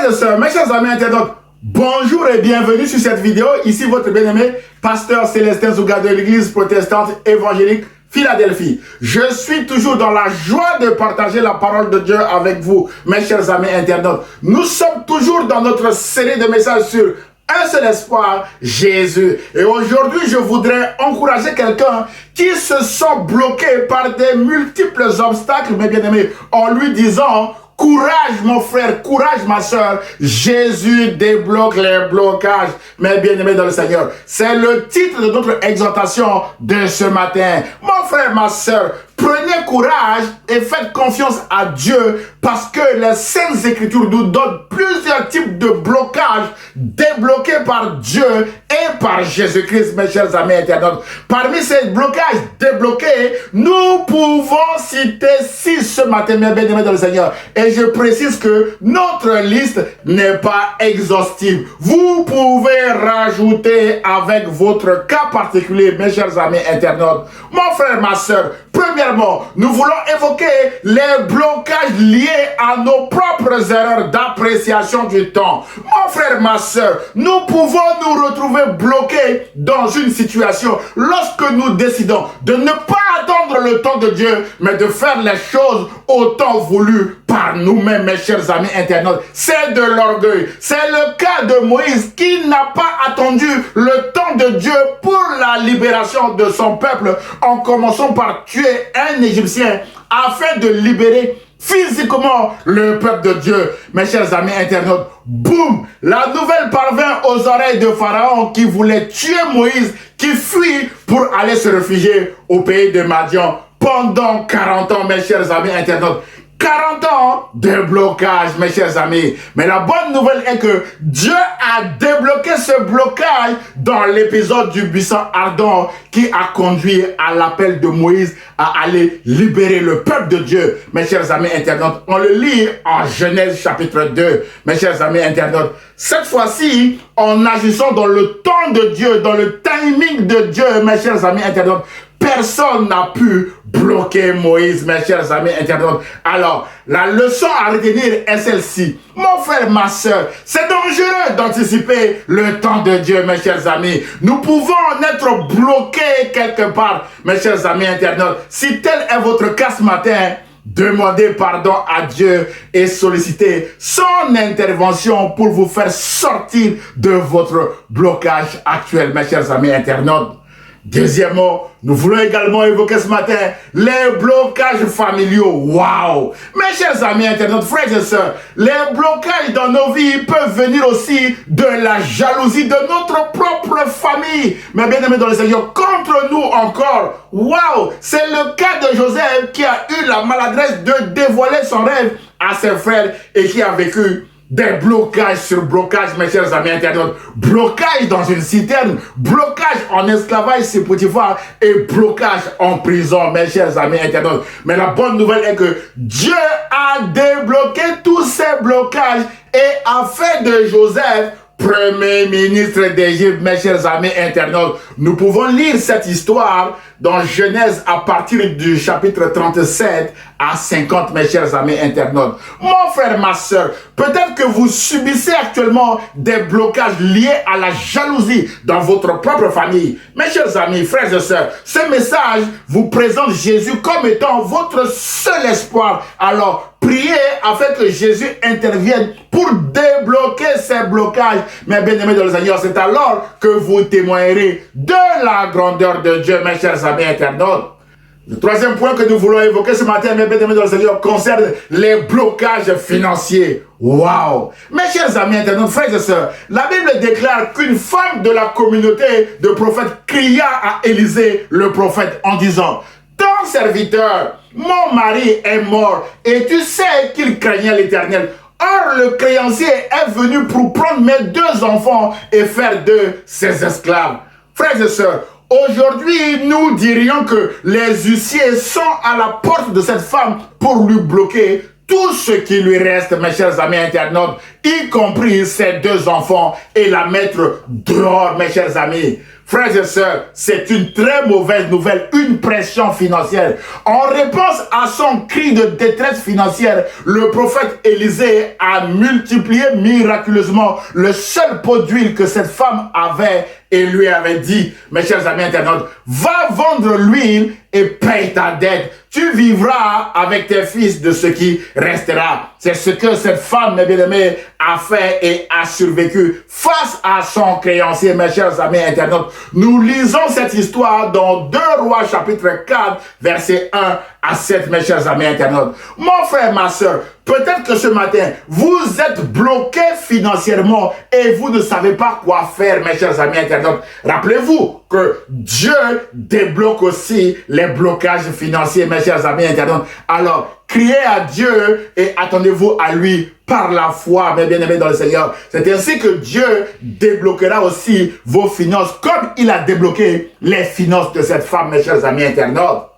Frères et sœurs, mes chers amis internautes, bonjour et bienvenue sur cette vidéo. Ici votre bien-aimé, pasteur Célestin Zouga de l'église protestante évangélique Philadelphie. Je suis toujours dans la joie de partager la parole de Dieu avec vous, mes chers amis internautes. Nous sommes toujours dans notre série de messages sur un seul espoir, Jésus. Et aujourd'hui, je voudrais encourager quelqu'un qui se sent bloqué par des multiples obstacles, mes bien-aimés, en lui disant: courage mon frère, courage ma soeur, Jésus débloque les blocages, mes bien-aimés dans le Seigneur. C'est le titre de notre exhortation de ce matin. Mon frère, ma soeur, prenez courage et faites confiance à Dieu parce que les Saintes Écritures nous donnent plusieurs types de blocages débloqués par Dieu et par Jésus-Christ, mes chers amis internautes. Parmi ces blocages débloqués, nous pouvons citer 6 ce matin, mes bien-aimés dans le Seigneur. Et je précise que notre liste n'est pas exhaustive. Vous pouvez rajouter avec votre cas particulier, mes chers amis internautes. Mon frère, ma soeur, premièrement, nous voulons évoquer les blocages liés à nos propres erreurs d'appréciation du temps. Mon frère, ma soeur, nous pouvons nous retrouver bloqués dans une situation lorsque nous décidons de ne pas attendre le temps de Dieu, mais de faire les choses au temps voulu par nous-mêmes, mes chers amis internautes. C'est de l'orgueil. C'est le cas de Moïse qui n'a pas attendu le temps de Dieu pour la libération de son peuple, en commençant par tuer un Égyptien afin de libérer physiquement le peuple de Dieu. Mes chers amis internautes, boum, la nouvelle parvint aux oreilles de Pharaon qui voulait tuer Moïse, qui fuit pour aller se réfugier au pays de Madian pendant 40 ans, mes chers amis internautes. 40 ans de blocage, mes chers amis. Mais la bonne nouvelle est que Dieu a débloqué ce blocage dans l'épisode du buisson ardent qui a conduit à l'appel de Moïse à aller libérer le peuple de Dieu. Mes chers amis internautes, on le lit en Genèse chapitre 2. Mes chers amis internautes, cette fois-ci, en agissant dans le temps de Dieu, dans le timing de Dieu, mes chers amis internautes, personne n'a pu bloquer Moïse, mes chers amis internautes. Alors, la leçon à retenir est celle-ci. Mon frère, ma soeur, c'est dangereux d'anticiper le temps de Dieu, mes chers amis. Nous pouvons être bloqués quelque part, mes chers amis internautes. Si tel est votre cas ce matin, demandez pardon à Dieu et sollicitez son intervention pour vous faire sortir de votre blocage actuel, mes chers amis internautes. Deuxièmement, nous voulons également évoquer ce matin les blocages familiaux. Waouh! Mes chers amis internautes, frères et sœurs, les blocages dans nos vies peuvent venir aussi de la jalousie de notre propre famille. Mais bien aimés dans le Seigneur, contre nous encore. Waouh! C'est le cas de Joseph qui a eu la maladresse de dévoiler son rêve à ses frères et qui a vécu des blocages sur blocages, mes chers amis internautes. Blocage dans une citerne, blocage en esclavage chez Potiphar et blocage en prison, mes chers amis internautes. Mais la bonne nouvelle est que Dieu a débloqué tous ces blocages et a fait de Joseph premier ministre d'Égypte, mes chers amis internautes. Nous pouvons lire cette histoire dans Genèse à partir du chapitre 37 à 50, mes chers amis internautes. Mon frère, ma soeur, peut-être que vous subissez actuellement des blocages liés à la jalousie dans votre propre famille. Mes chers amis, frères et sœurs, ce message vous présente Jésus comme étant votre seul espoir. Alors, priez afin que Jésus intervienne pour débloquer ces blocages. Mais bien aimés dans le Seigneur, c'est alors que vous témoignerez de la grandeur de Dieu, mes chers amis internautes. Le troisième point que nous voulons évoquer ce matin, mes bien aimés dans le Seigneur, concerne les blocages financiers. Waouh! Mes chers amis internautes, frères et sœurs, la Bible déclare qu'une femme de la communauté de prophètes cria à Élisée, le prophète, en disant: ton serviteur, mon mari est mort, et tu sais qu'il craignait l'Éternel. Or, le créancier est venu pour prendre mes 2 enfants et faire d'eux ses esclaves. Frères et sœurs, aujourd'hui, nous dirions que les huissiers sont à la porte de cette femme pour lui bloquer tout ce qui lui reste, mes chers amis internautes, y compris ses 2 enfants, et la mettre dehors, mes chers amis. Frères et sœurs, c'est une très mauvaise nouvelle, une pression financière. En réponse à son cri de détresse financière, le prophète Élisée a multiplié miraculeusement le seul pot d'huile que cette femme avait et lui avait dit, mes chers amis internautes, va vendre l'huile et paye ta dette. Tu vivras avec tes fils de ce qui restera. C'est ce que cette femme, mes bien-aimés, a fait et a survécu face à son créancier, mes chers amis internautes. Nous lisons cette histoire dans 2 Rois chapitre 4, versets 1 à 7, mes chers amis internautes. Mon frère, ma soeur, peut-être que ce matin, vous êtes bloqué financièrement et vous ne savez pas quoi faire, mes chers amis internautes. Rappelez-vous que Dieu débloque aussi les blocages financiers, mes chers amis internautes. Alors, criez à Dieu et attendez-vous à lui par la foi, mes bien-aimés dans le Seigneur. C'est ainsi que Dieu débloquera aussi vos finances, comme il a débloqué les finances de cette femme, mes chers amis internautes.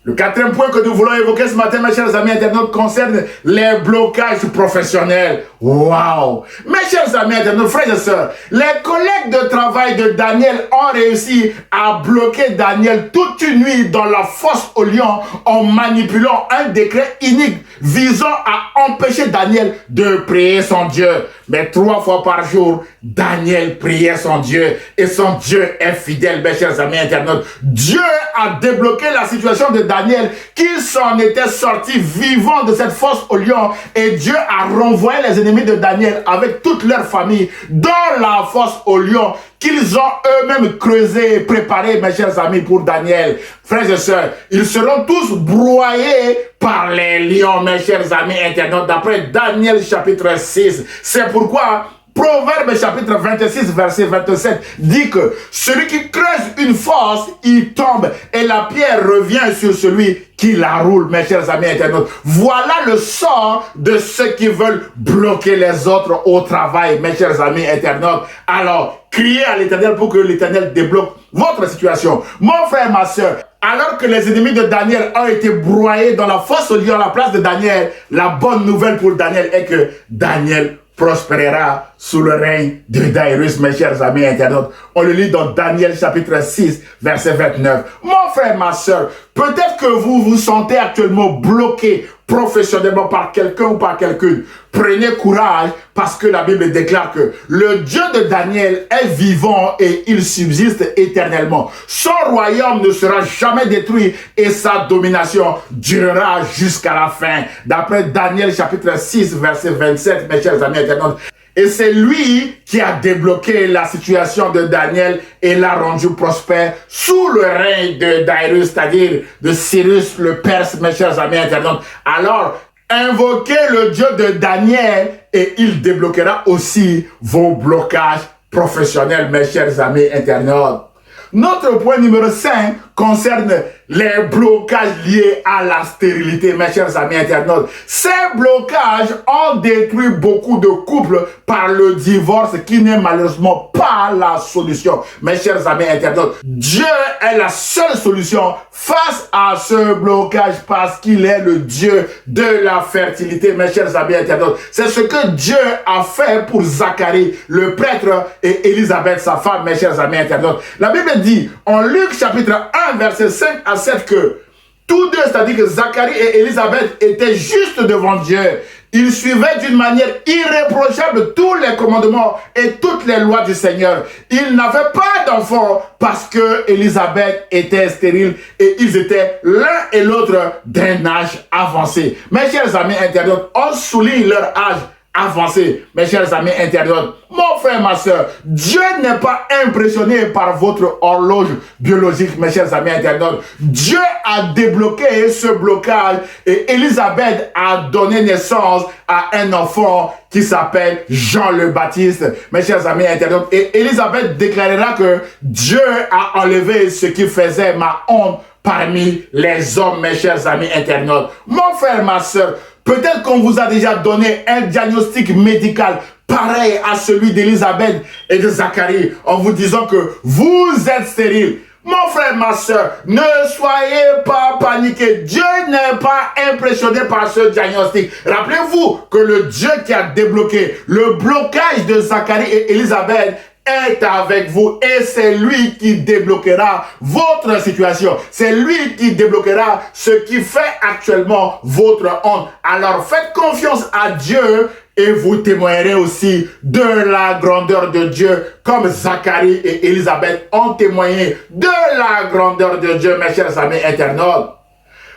Le 4e point que nous voulons évoquer ce matin, mes chers amis internautes, concerne les blocages professionnels. Waouh! Mes chers amis internautes, frères et sœurs, les collègues de travail de Daniel ont réussi à bloquer Daniel toute une nuit dans la fosse aux lions en manipulant un décret inique visant à empêcher Daniel de prier son Dieu. Mais 3 fois par jour, Daniel priait son Dieu et son Dieu est fidèle, mes chers amis internautes. Dieu a débloqué la situation de Daniel qui s'en était sorti vivant de cette fosse aux lions et Dieu a renvoyé les ennemis de Daniel avec toute leur famille dans la fosse aux lions qu'ils ont eux-mêmes creusé et préparé, mes chers amis, pour Daniel. Frères et sœurs, ils seront tous broyés par les lions, mes chers amis internautes, d'après Daniel chapitre 6. C'est pourquoi Proverbe chapitre 26, verset 27 dit que celui qui creuse une fosse, il tombe et la pierre revient sur celui qui la roule, mes chers amis internautes. Voilà le sort de ceux qui veulent bloquer les autres au travail, mes chers amis internautes. Alors, criez à l'Éternel pour que l'Éternel débloque votre situation. Mon frère, ma soeur, alors que les ennemis de Daniel ont été broyés dans la fosse aux lions à la place de Daniel, la bonne nouvelle pour Daniel est que Daniel prospérera sous le règne de Darius, mes chers amis internautes. On le lit dans Daniel chapitre 6, verset 29. Mon frère, ma soeur, peut-être que vous vous sentez actuellement bloqué professionnellement par quelqu'un ou par quelqu'une. Prenez courage parce que la Bible déclare que le Dieu de Daniel est vivant et il subsiste éternellement. Son royaume ne sera jamais détruit et sa domination durera jusqu'à la fin. D'après Daniel chapitre 6, verset 27, mes chers amis internautes. Et c'est lui qui a débloqué la situation de Daniel et l'a rendu prospère sous le règne de Darius, c'est-à-dire de Cyrus le Perse, mes chers amis internautes. Alors, invoquez le Dieu de Daniel et il débloquera aussi vos blocages professionnels, mes chers amis internautes. Notre point numéro 5 concerne les blocages liés à la stérilité, mes chers amis internautes. Ces blocages ont détruit beaucoup de couples par le divorce qui n'est malheureusement pas la solution. Mes chers amis internautes, Dieu est la seule solution face à ce blocage parce qu'il est le Dieu de la fertilité, mes chers amis internautes. C'est ce que Dieu a fait pour Zacharie, le prêtre, et Élisabeth, sa femme, mes chers amis internautes. La Bible dit en Luc chapitre 1, verset 5 à 7 que tous deux, c'est-à-dire que Zacharie et Élisabeth étaient justes devant Dieu. Ils suivaient d'une manière irréprochable tous les commandements et toutes les lois du Seigneur. Ils n'avaient pas d'enfants parce que Élisabeth était stérile et ils étaient l'un et l'autre d'un âge avancé. Mes chers amis internautes, on souligne leur âge avancé, mes chers amis internautes. Mon frère, ma soeur, Dieu n'est pas impressionné par votre horloge biologique, mes chers amis internautes. Dieu a débloqué ce blocage et Élisabeth a donné naissance à un enfant qui s'appelle Jean le Baptiste, mes chers amis internautes. Et Élisabeth déclarera que Dieu a enlevé ce qui faisait ma honte parmi les hommes, mes chers amis internautes. Mon frère, ma soeur, peut-être qu'on vous a déjà donné un diagnostic médical pareil à celui d'Élisabeth et de Zacharie en vous disant que vous êtes stérile. Mon frère, ma soeur, ne soyez pas paniqués. Dieu n'est pas impressionné par ce diagnostic. Rappelez-vous que le Dieu qui a débloqué le blocage de Zacharie et Élisabeth est avec vous et c'est lui qui débloquera votre situation. C'est lui qui débloquera ce qui fait actuellement votre honte. Alors faites confiance à Dieu et vous témoignerez aussi de la grandeur de Dieu, comme Zacharie et Élisabeth ont témoigné de la grandeur de Dieu, mes chers amis internautes.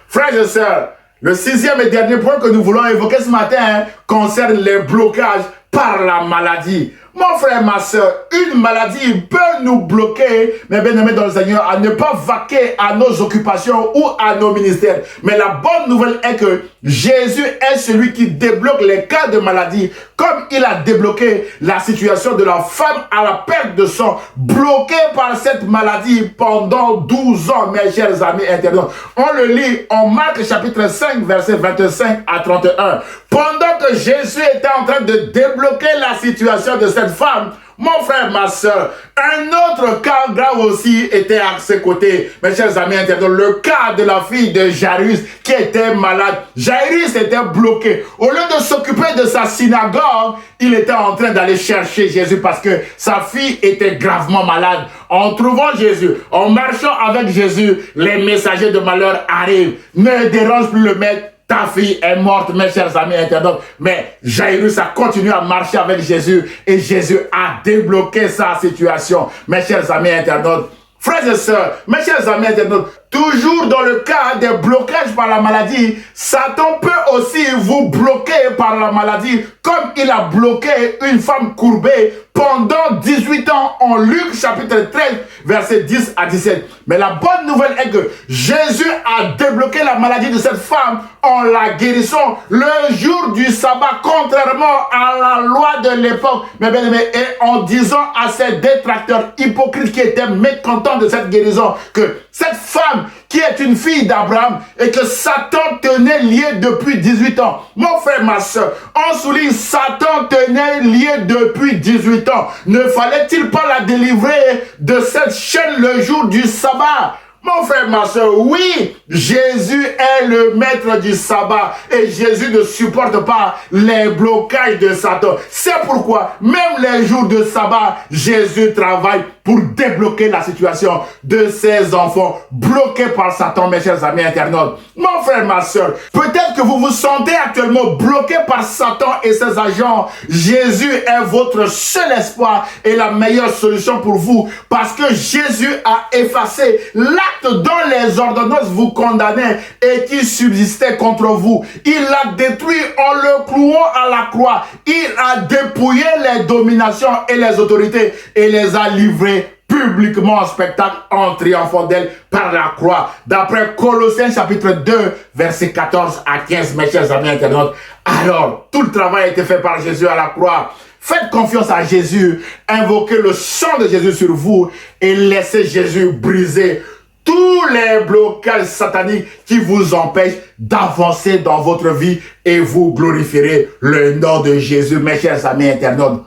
Frères et sœurs, le 6e et dernier point que nous voulons évoquer ce matin concerne les blocages par la maladie. Mon frère, ma soeur, une maladie peut nous bloquer, mes bien-aimés dans le Seigneur, à ne pas vaquer à nos occupations ou à nos ministères. Mais la bonne nouvelle est que Jésus est celui qui débloque les cas de maladie, comme il a débloqué la situation de la femme à la perte de sang, bloquée par cette maladie pendant 12 ans, mes chers amis internautes. On le lit en Marc chapitre 5, versets 25 à 31. Pendant que Jésus était en train de débloquer la situation de cette femme, mon frère, ma soeur, un autre cas grave aussi était à ses côtés. Mes chers amis internautes, le cas de la fille de Jairus qui était malade. Jairus était bloqué. Au lieu de s'occuper de sa synagogue, il était en train d'aller chercher Jésus parce que sa fille était gravement malade. En trouvant Jésus, en marchant avec Jésus, les messagers de malheur arrivent. Ne dérange plus le maître. Ta fille est morte, mes chers amis internautes. Mais Jairus a continué à marcher avec Jésus et Jésus a débloqué sa situation. Mes chers amis internautes, frères et sœurs, mes chers amis internautes, toujours dans le cas des blocages par la maladie, Satan peut aussi vous bloquer par la maladie comme il a bloqué une femme courbée pendant 18 ans en Luc chapitre 13, versets 10 à 17. Mais la bonne nouvelle est que Jésus a débloqué la maladie de cette femme en la guérissant le jour du sabbat, contrairement à la loi de l'époque. Mais bien aimé, et en disant à ces détracteurs hypocrites qui étaient mécontents de cette guérison que cette femme qui est une fille d'Abraham et que Satan tenait liée depuis 18 ans. Mon frère, ma soeur, on souligne Satan tenait liée depuis 18 ans. Ne fallait-il pas la délivrer de cette chaîne le jour du sabbat? Mon frère, ma soeur, oui, Jésus est le maître du sabbat et Jésus ne supporte pas les blocages de Satan. C'est pourquoi, même les jours de sabbat, Jésus travaille pour débloquer la situation de ses enfants bloqués par Satan, mes chers amis internautes. Mon frère, ma soeur, peut-être que vous vous sentez actuellement bloqué par Satan et ses agents. Jésus est votre seul espoir et la meilleure solution pour vous parce que Jésus a effacé l'acte dont les ordonnances vous condamnaient et qui subsistait contre vous. Il l'a détruit en le clouant à la croix. Il a dépouillé les dominations et les autorités et les a livrés publiquement en spectacle en triomphant d'elle par la croix. D'après Colossiens chapitre 2, versets 14 à 15, mes chers amis internautes. Alors, tout le travail a été fait par Jésus à la croix. Faites confiance à Jésus, invoquez le sang de Jésus sur vous et laissez Jésus briser tous les blocages sataniques qui vous empêchent d'avancer dans votre vie et vous glorifierez le nom de Jésus, mes chers amis internautes.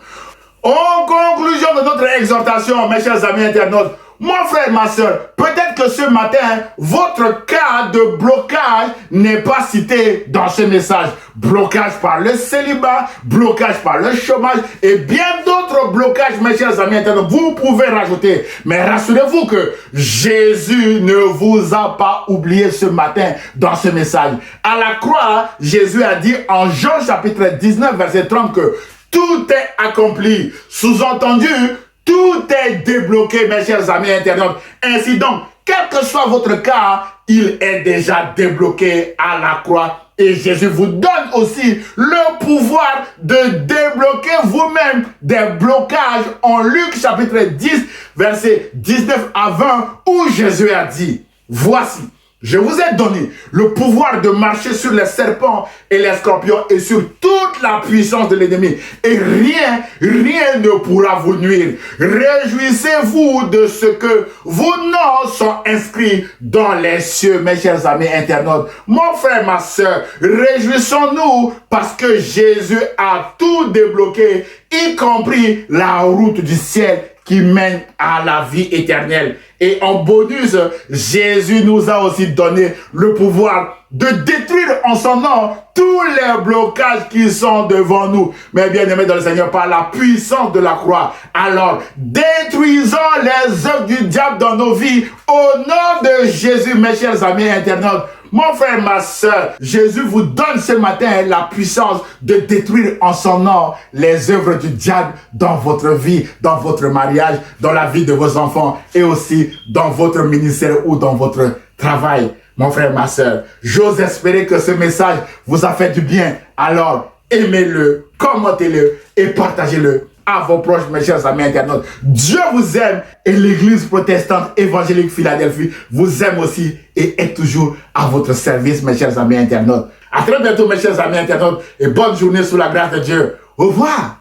En conclusion de notre exhortation, mes chers amis internautes, mon frère, ma soeur, peut-être que ce matin, votre cas de blocage n'est pas cité dans ce message. Blocage par le célibat, blocage par le chômage et bien d'autres blocages, mes chers amis internautes, vous pouvez rajouter. Mais rassurez-vous que Jésus ne vous a pas oublié ce matin dans ce message. À la croix, Jésus a dit en Jean chapitre 19, verset 30 que tout est accompli. Sous-entendu, tout est débloqué, mes chers amis internautes. Ainsi donc, quel que soit votre cas, il est déjà débloqué à la croix. Et Jésus vous donne aussi le pouvoir de débloquer vous-même des blocages en Luc chapitre 10, versets 19 à 20, où Jésus a dit, « Voici, je vous ai donné le pouvoir de marcher sur les serpents et les scorpions et sur toute la puissance de l'ennemi. Et rien ne pourra vous nuire. Réjouissez-vous de ce que vos noms sont inscrits dans les cieux, mes chers amis internautes. Mon frère, ma soeur, réjouissons-nous parce que Jésus a tout débloqué, y compris la route du ciel qui mène à la vie éternelle. Et en bonus, Jésus nous a aussi donné le pouvoir de détruire en son nom tous les blocages qui sont devant nous. Mais bien aimés dans le Seigneur, par la puissance de la croix. Alors, détruisons les œuvres du diable dans nos vies au nom de Jésus, mes chers amis internautes. Mon frère, ma soeur, Jésus vous donne ce matin la puissance de détruire en son nom les œuvres du diable dans votre vie, dans votre mariage, dans la vie de vos enfants et aussi dans votre ministère ou dans votre travail. Mon frère, ma soeur, j'ose espérer que ce message vous a fait du bien. Alors, aimez-le, commentez-le et partagez-le à vos proches, mes chers amis internautes. Dieu vous aime et l'Église protestante évangélique Philadelphie vous aime aussi et est toujours à votre service, mes chers amis internautes. À très bientôt, mes chers amis internautes, et bonne journée sous la grâce de Dieu. Au revoir.